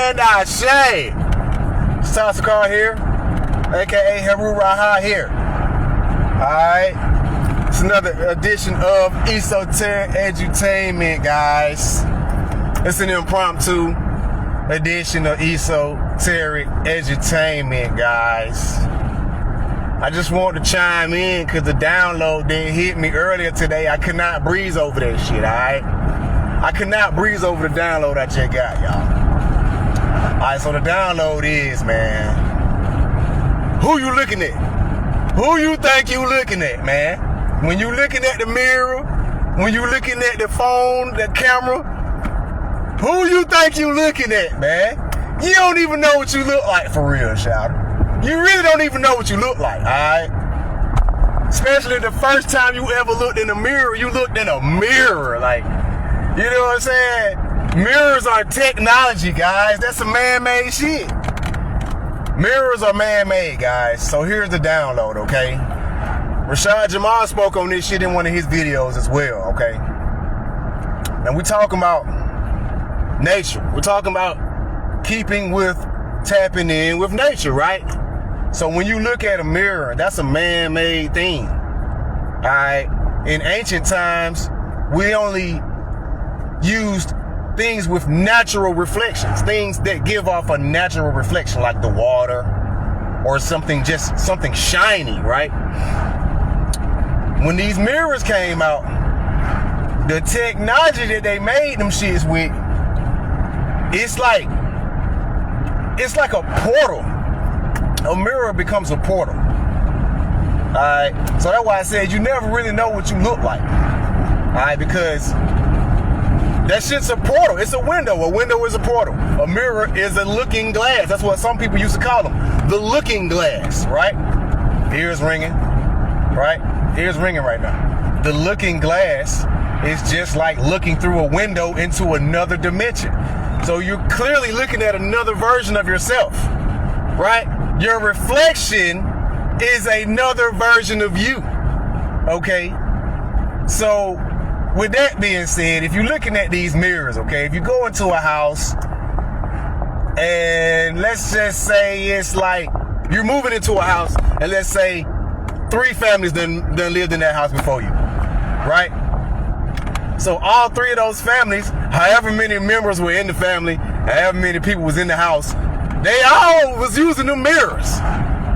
And Ashe. Car here, aka Heru Raha here. Alright. It's another edition of Esoteric Edutainment, guys. It's an impromptu edition of Esoteric Edutainment, guys. I just want to chime in because the download didn't hit me earlier today. I could not breeze over that shit, alright? I could not breeze over the download I just got, y'all. Alright, so the download is, man, who you looking at? Who you think you looking at, man? When you looking at the mirror, when you looking at the phone, the camera, who you think you looking at, man? You don't even know what you look like for real, shout. You really don't even know what you look like, alright? Especially the first time you ever looked in a mirror, you looked in a mirror, like, you know what I'm saying? Mirrors are technology, guys. That's some man-made shit. Mirrors are man-made, guys. So here's the download, okay? Rashad Jamal spoke on this shit in one of his videos as well, okay? And we're talking about nature. We're talking about keeping with, tapping in with nature, right? So when you look at a mirror, that's a man-made thing, all right? In ancient times, we only used things with natural reflections, things that give off a natural reflection, like the water or something, just something shiny, right? When these mirrors came out, the technology that they made them shits with, it's like a portal. A mirror becomes a portal. Alright, so that's why I said you never really know what you look like. Alright, because that shit's a portal. It's a window. A window is a portal. A mirror is a looking glass. That's what some people used to call them. The looking glass, right? Ears ringing, right? Ears ringing right now. The looking glass is just like looking through a window into another dimension. So you're clearly looking at another version of yourself, right? Your reflection is another version of you, okay? So with that being said, if you're looking at these mirrors, okay, if you go into a house and let's just say it's like you're moving into a house and let's say 3 families done lived in that house before you, right? So all 3 of those families, however many members were in the family, however many people was in the house, they all was using the mirrors,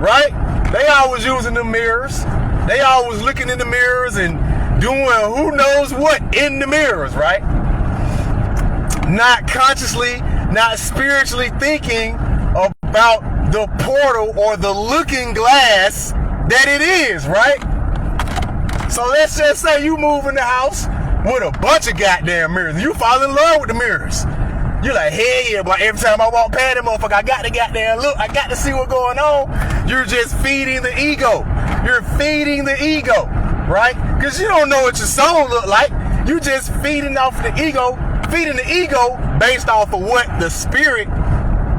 right? They all was using the mirrors. They all was looking in the mirrors and doing who knows what in the mirrors, right? Not consciously, not spiritually thinking about the portal or the looking glass that it is, right? So let's just say you move in the house with a bunch of goddamn mirrors. You fall in love with the mirrors. You're like, hell yeah, but every time I walk past that motherfucker, I got to goddamn look. I got to see what's going on. You're just feeding the ego. You're feeding the ego, right? Because you don't know what your soul look like. You just feeding off the ego based off of what the spirit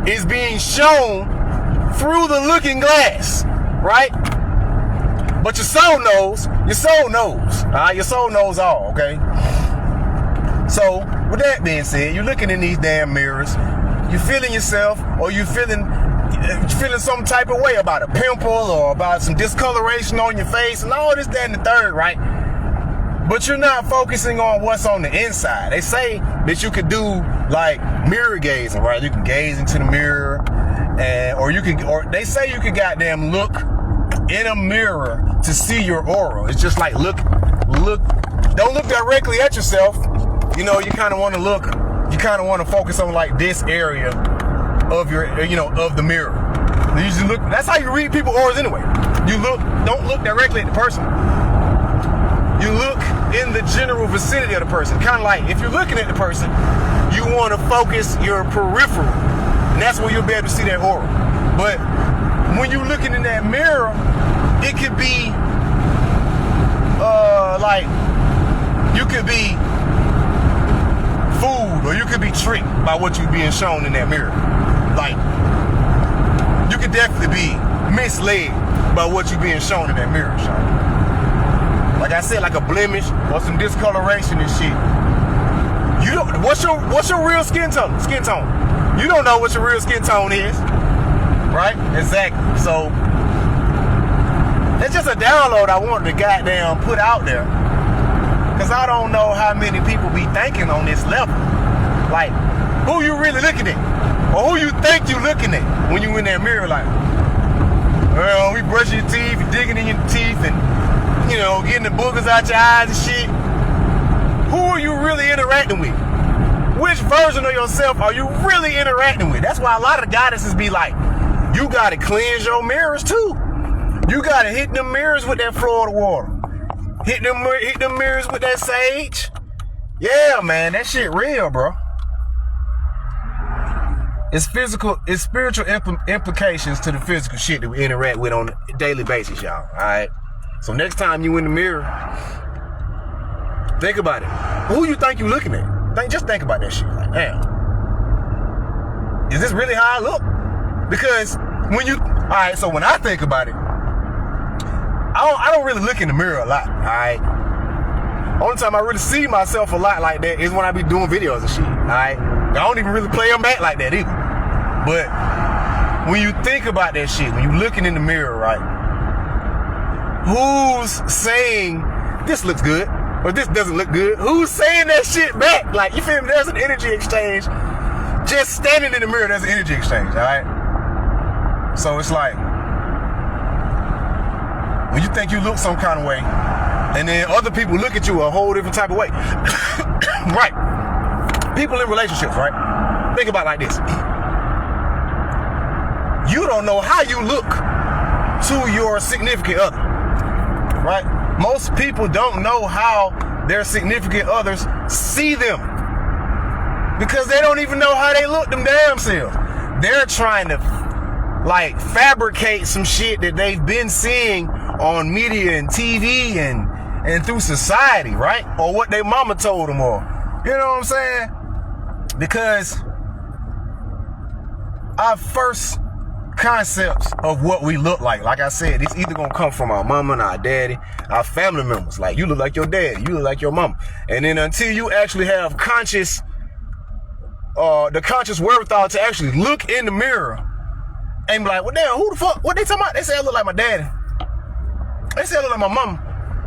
is being shown through the looking glass, right? But your soul knows, all right? Your soul knows all, okay? So, with that being said, you're looking in these damn mirrors, you're feeling yourself, or you're feeling some type of way about a pimple or about some discoloration on your face and all this, that, and the third, right? But you're not focusing on what's on the inside. They say that you could do like mirror gazing, right? You can gaze into the mirror, or they say you could goddamn look in a mirror to see your aura. It's just like look. Don't look directly at yourself. You know, you kind of want to focus on like this area of your, of the mirror. You usually look. That's how you read people's auras anyway. Don't look directly at the person. You look in the general vicinity of the person. Kind of like if you're looking at the person, you want to focus your peripheral, and that's where you'll be able to see that aura. But when you're looking in that mirror, it could be like you could be fooled or you could be tricked by what you're being shown in that mirror. Like you could definitely be misled by what you're being shown in that mirror, Sean. Like I said, like a blemish or some discoloration and shit. You don't. What's your real skin tone? You don't know what your real skin tone is, right? Exactly. So it's just a download I wanted to goddamn put out there, because I don't know how many people be thinking on this level. Like, who you really looking at? Or who you think you looking at when you in that mirror? Like, well, we brushing your teeth, you digging in your teeth, and, you know, getting the boogers out your eyes and shit. Who are you really interacting with? Which version of yourself are you really interacting with? That's why a lot of the goddesses be like, you gotta cleanse your mirrors too. You gotta hit them mirrors with that Florida water. Hit them mirrors with that sage. Yeah, man, that shit real, bro. It's spiritual implications to the physical shit that we interact with on a daily basis, y'all. All right. So next time you in the mirror, think about it. Who you think you looking at? Just think about that shit. Like, damn, is this really how I look? Because when you, all right. So when I think about it, I don't really look in the mirror a lot. All right. Only time I really see myself a lot like that is when I be doing videos and shit. All right. I don't even really play them back like that either. But when you think about that shit, when you looking in the mirror, right? Who's saying this looks good or this doesn't look good? Who's saying that shit back? Like, you feel me? There's an energy exchange. Just standing in the mirror, there's an energy exchange, all right? So it's like, when you think you look some kind of way, and then other people look at you a whole different type of way. Right. People in relationships, right? Think about it like this. You don't know how you look to your significant other, right? Most people don't know how their significant others see them, because they don't even know how they look them damn selves. They're trying to like fabricate some shit that they've been seeing on media and TV and through society, right? Or what their mama told them, or, you know what I'm saying? Because our first concepts of what we look like I said, it's either gonna come from our mama and our daddy, our family members. Like, you look like your daddy, you look like your mama. And then until you actually have the conscious wherewithal to actually look in the mirror and be like, well, damn, who the fuck? What they talking about? They say I look like my daddy. They say I look like my mama.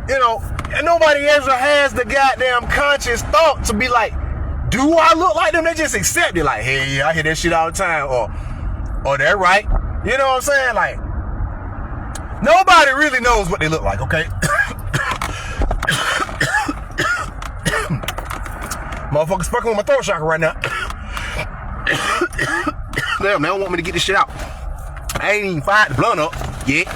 You know, and nobody ever has the goddamn conscious thought to be like, do I look like them? They just accept it. Like, hey, yeah, I hear that shit all the time. Or they're right. You know what I'm saying? Like, nobody really knows what they look like, okay? Motherfuckers fucking with my throat chakra right now. Damn, they don't want me to get this shit out. I ain't even fired the blunt up yet.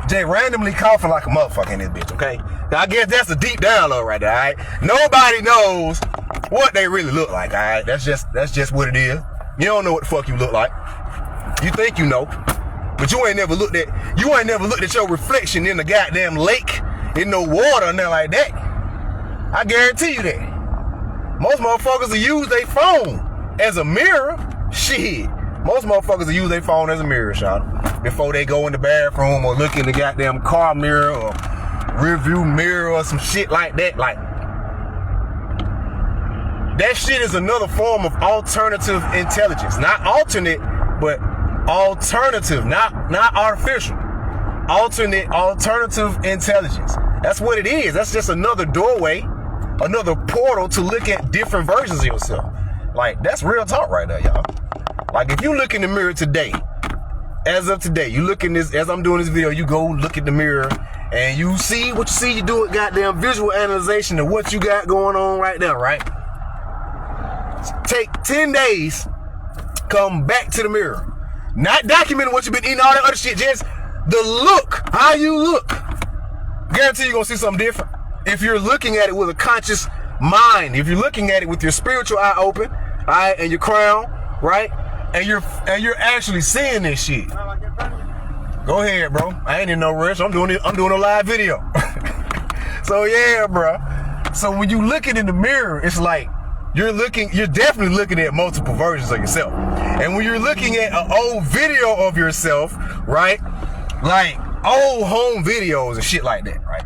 Jay randomly coughing like a motherfucker in this bitch, okay? Now, I guess that's a deep download right there, all right? Nobody knows what they really look like, all right? That's just what it is. You don't know what the fuck you look like. You think you know, but you ain't never looked at your reflection in the goddamn lake, in no water or nothing like that. I guarantee you that. Most motherfuckers will use their phone as a mirror. Shit. Most motherfuckers will use their phone as a mirror, shot, before they go in the bathroom or look in the goddamn car mirror or rear view mirror or some shit like that. Like, that shit is another form of alternative intelligence. Not alternate, but alternative, not artificial. Alternative intelligence. That's what it is. That's just another doorway, another portal to look at different versions of yourself. Like, that's real talk right there, y'all. Like, if you look in the mirror today, as of today, you look in this, as I'm doing this video, you go look at the mirror and you see what you see, you do a goddamn visual analyzation of what you got going on right now, right? Take 10 days, come back to the mirror. Not documenting what you've been eating, all that other shit, just the look, how you look. Guarantee you're gonna see something different. If you're looking at it with a conscious mind, if you're looking at it with your spiritual eye open, all right, and your crown, right? And you're actually seeing this shit. Go ahead, bro. I ain't in no rush. I'm doing a live video. So yeah, bro. So when you looking in the mirror, it's like you're definitely looking at multiple versions of yourself. And when you're looking at an old video of yourself, right? Like old home videos and shit like that, right?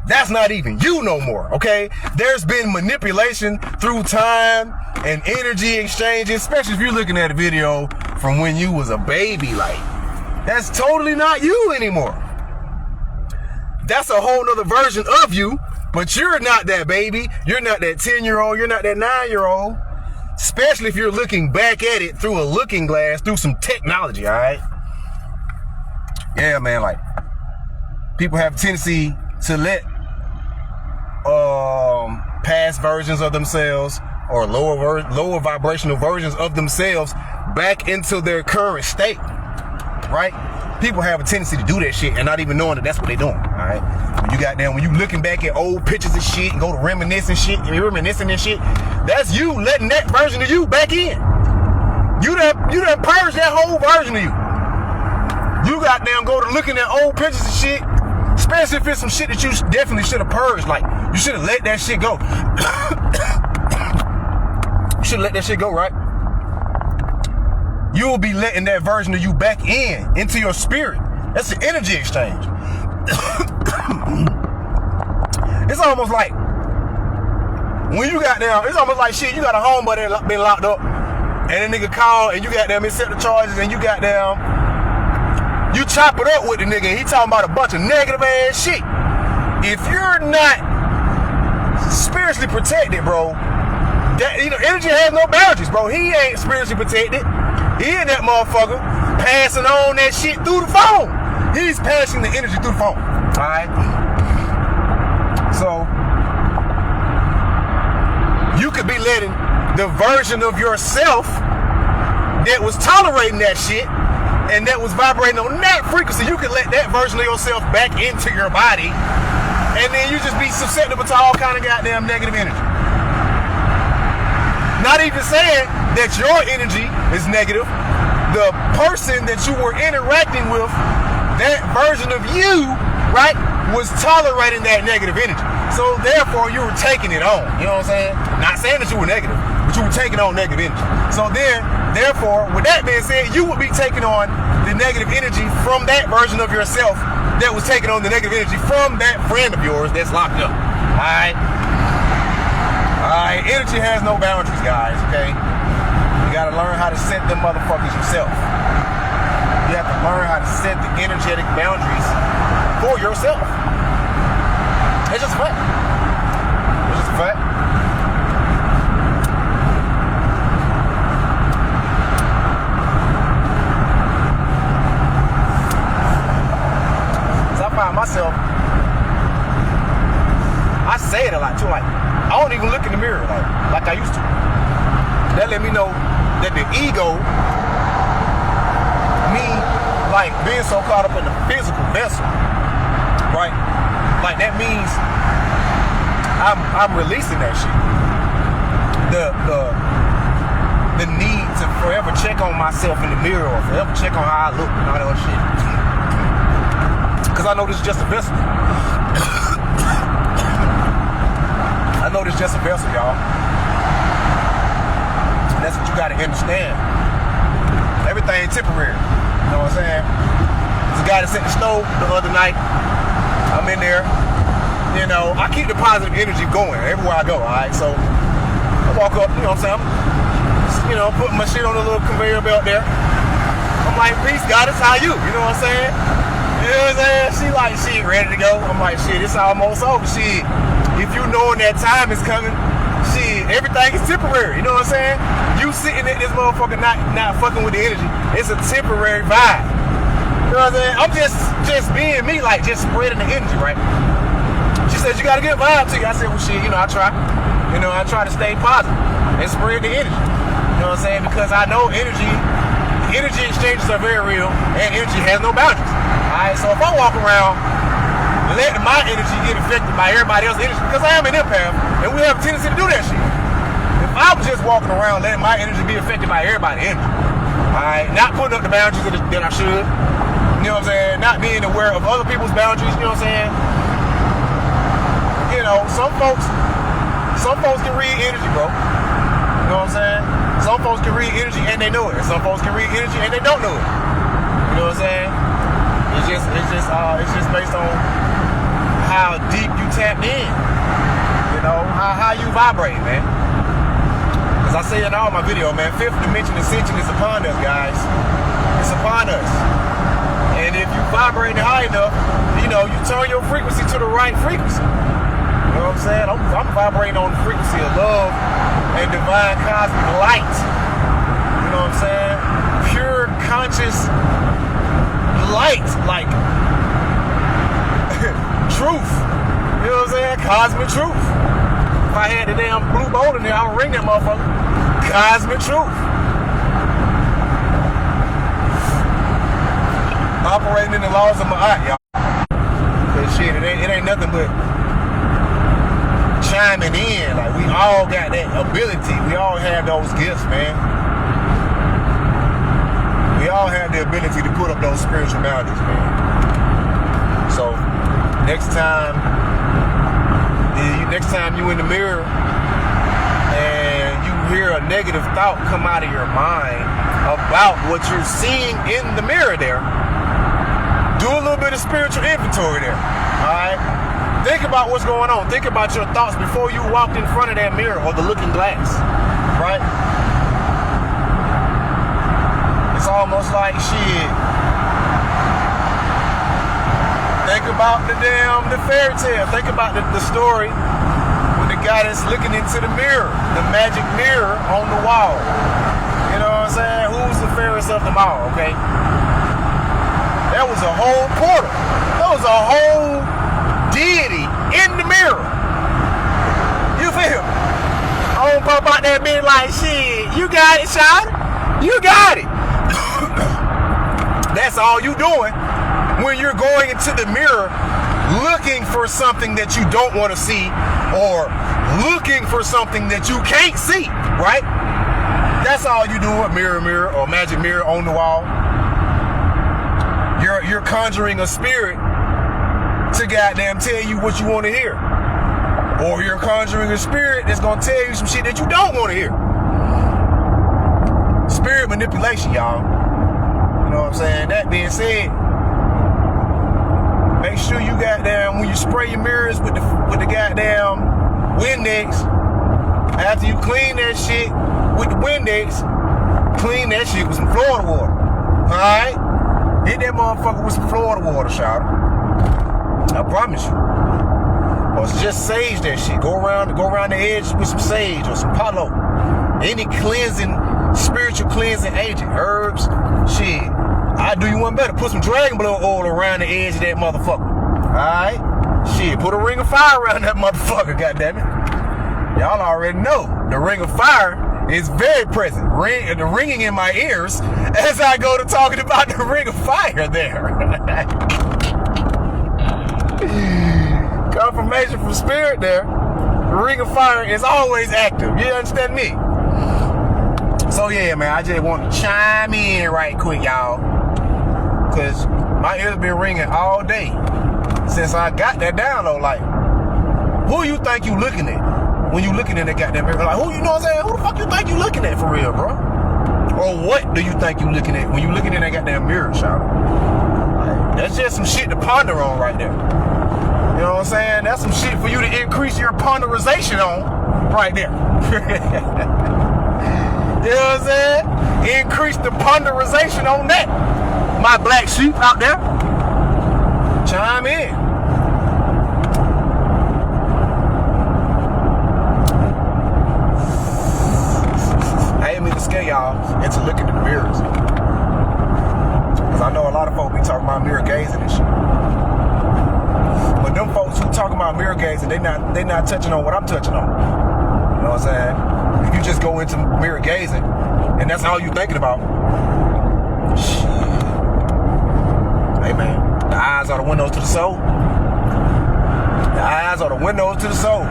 That's not even you no more, okay? There's been manipulation through time and energy exchanges, especially if you're looking at a video from when you was a baby, like, that's totally not you anymore. That's a whole nother version of you, but you're not that baby. You're not that 10-year-old. You're not that 9-year-old. Especially if you're looking back at it through a looking glass, through some technology, all right? Yeah, man, like, people have a tendency to let past versions of themselves or lower vibrational versions of themselves back into their current state, right? People have a tendency to do that shit and not even knowing that that's what they're doing, all right? When you looking back at old pictures and shit and go to reminiscing and shit, that's you letting that version of you back in. You done purged that whole version of you. You goddamn go to looking at old pictures and shit, especially if it's some shit that you definitely should have purged. Like, you should have let that shit go. You should have let that shit go, right? You will be letting that version of you back into your spirit. That's the energy exchange. It's almost like when you got down, it's almost like shit, you got a homeboy that been locked up, and a nigga called, and you got them accept the charges, and you got down, you chop it up with the nigga, and he talking about a bunch of negative ass shit. If you're not spiritually protected, bro, that, energy has no boundaries, bro. He ain't spiritually protected. He in that motherfucker passing on that shit through the phone. He's passing the energy through the phone. Alright? So, you could be letting the version of yourself that was tolerating that shit and that was vibrating on that frequency, you could let that version of yourself back into your body, and then you just be susceptible to all kind of goddamn negative energy. Not even saying that your energy is negative. The person that you were interacting with, that version of you, right, was tolerating that negative energy. So therefore, you were taking it on. You know what I'm saying? Not saying that you were negative, but you were taking on negative energy. So then, therefore, with that being said, you would be taking on the negative energy from that version of yourself that was taking on the negative energy from that friend of yours that's locked up. Alright? Alright, energy has no boundaries, guys, okay? You gotta learn how to set them motherfuckers yourself. You have to learn how to set the energetic boundaries for yourself. It's just a fact. It's just a fact. So I find myself, I say it a lot too, like, I don't even look in the mirror like I used to. That let me know that the ego, me, like, being so caught up in the physical vessel, right? Like, that means I'm releasing that shit. The need to forever check on myself in the mirror or forever check on how I look and all that other shit. Because I know this is just a vessel. I know this is just a vessel, y'all. And that's what you gotta understand. Everything temporary. You know what I'm saying? There's a guy that set the stove the other night. I'm in there. You know, I keep the positive energy going everywhere I go, alright? So I walk up, you know what I'm saying? I'm, putting my shit on a little conveyor belt there. I'm like, peace, goddess, how you? You know what I'm saying? You know what I'm saying? She ready to go. I'm like, shit, it's almost over. Shit. If you knowing that time is coming, shit, everything is temporary. You know what I'm saying? You sitting at this motherfucker not fucking with the energy. It's a temporary vibe. You know what I'm saying? I'm just being me, like, just spreading the energy, right? She said, you got a good vibe to you. I said, well, shit, I try. I try to stay positive and spread the energy. You know what I'm saying? Because I know energy exchanges are very real, and energy has no boundaries. Alright, so if I walk around letting my energy get affected by everybody else's energy, because I am an empath, and we have a tendency to do that shit. If I was just walking around letting my energy be affected by everybody's energy, alright, not putting up the boundaries that I should, you know what I'm saying, not being aware of other people's boundaries, you know what I'm saying, some folks can read energy, bro, you know what I'm saying, some folks can read energy and they know it, and some folks can read energy and they don't know it, you know what I'm saying. It's just based on how deep you tapped in, how you vibrate, man. Because As I say in all my videos, man, fifth dimension ascension is upon us, guys. It's upon us. And if you vibrate high enough, you know, you turn your frequency to the right frequency. You know what I'm saying? I'm vibrating on the frequency of love and divine cosmic light. You know what I'm saying? Pure conscious light, like truth. You know what I'm saying? Cosmic truth. If I had the damn blue bowl in there, I would ring that motherfucker. Cosmic truth. Operating in the laws of my art, y'all. Cause shit, it ain't nothing but chiming in. Like, we all got that ability. We all have those gifts, man. We all have the ability to put up those spiritual boundaries, man. So, next time you in the mirror and you hear a negative thought come out of your mind about what you're seeing in the mirror there, do a little bit of spiritual inventory there, all right? Think about what's going on. Think about your thoughts before you walked in front of that mirror or the looking glass, right? It's almost like shit. Think about the fairy tale. Think about the story with the guy that's looking into the mirror, the magic mirror on the wall. You know what I'm saying? Who's the fairest of them all, okay? That was a whole portal. That was a whole deity in the mirror. You feel? I don't pop out that bitch like, shit, you got it, shawty. You got it. That's all you doing when you're going into the mirror looking for something that you don't want to see or looking for something that you can't see, right? That's all you do, a mirror or magic mirror on the wall. You're conjuring a spirit to goddamn tell you what you want to hear. Or you're conjuring a spirit that's going to tell you some shit that you don't want to hear. Spirit manipulation, y'all. You know what I'm saying? That being said, make sure you goddamn, when you spray your mirrors with the goddamn Windex, after you clean that shit with the Windex, clean that shit with some Florida water. Alright? Hit that motherfucker with some Florida water, shout. I promise you. Or just sage that shit. Go around the edge with some sage or some palo. Any cleansing, spiritual cleansing agent, herbs, shit. I do you one better. Put some dragon blood oil around the edge of that motherfucker. Alright? Shit, put a ring of fire around that motherfucker, goddammit. Y'all already know. The ring of fire is very present. The ringing in my ears as I go to talking about the ring of fire there. Confirmation from spirit there. The ring of fire is always active. You understand me? So yeah, man, I just want to chime in right quick, y'all. Because my ears been ringing all day since I got that download. Like, who you think you looking at when you looking in that goddamn mirror? Like, who, you know what I'm saying? Who the fuck you think you looking at for real, bro? Or what do you think you looking at when you looking in that goddamn mirror, child? Like, that's just some shit to ponder on right there. You know what I'm saying? That's some shit for you to increase your ponderization on right there. You know what I'm saying? Increase the ponderization on that. My black sheep out there. Chime in. I ain't mean to scare y'all into looking at the mirrors. Because I know a lot of folks be talking about mirror gazing and shit. But them folks who talking about mirror gazing, they not touching on what I'm touching on. You know what I'm saying? If you just go into mirror gazing and that's all you thinking about, shit. Hey man, the eyes are the windows to the soul. The eyes are the windows to the soul.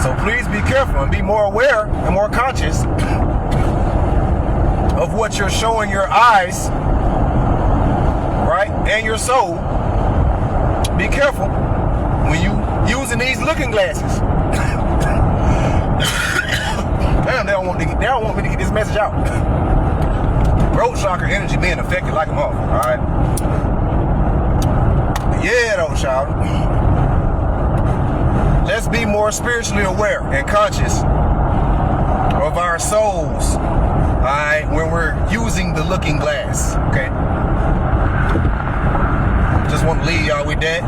So please be careful and be more aware and more conscious of what you're showing your eyes, right, and your soul. Be careful when you using these looking glasses. Damn, they don't want me to get this message out. Throat chakra energy being affected like a motherfucker, alright? Yeah, though, child. Let's be more spiritually aware and conscious of our souls, alright, when we're using the looking glass, okay? Just want to leave y'all with that.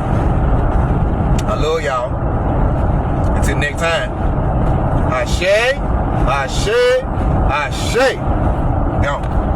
I love y'all. Until next time. Ashe, Ashe, Ashe. Gone.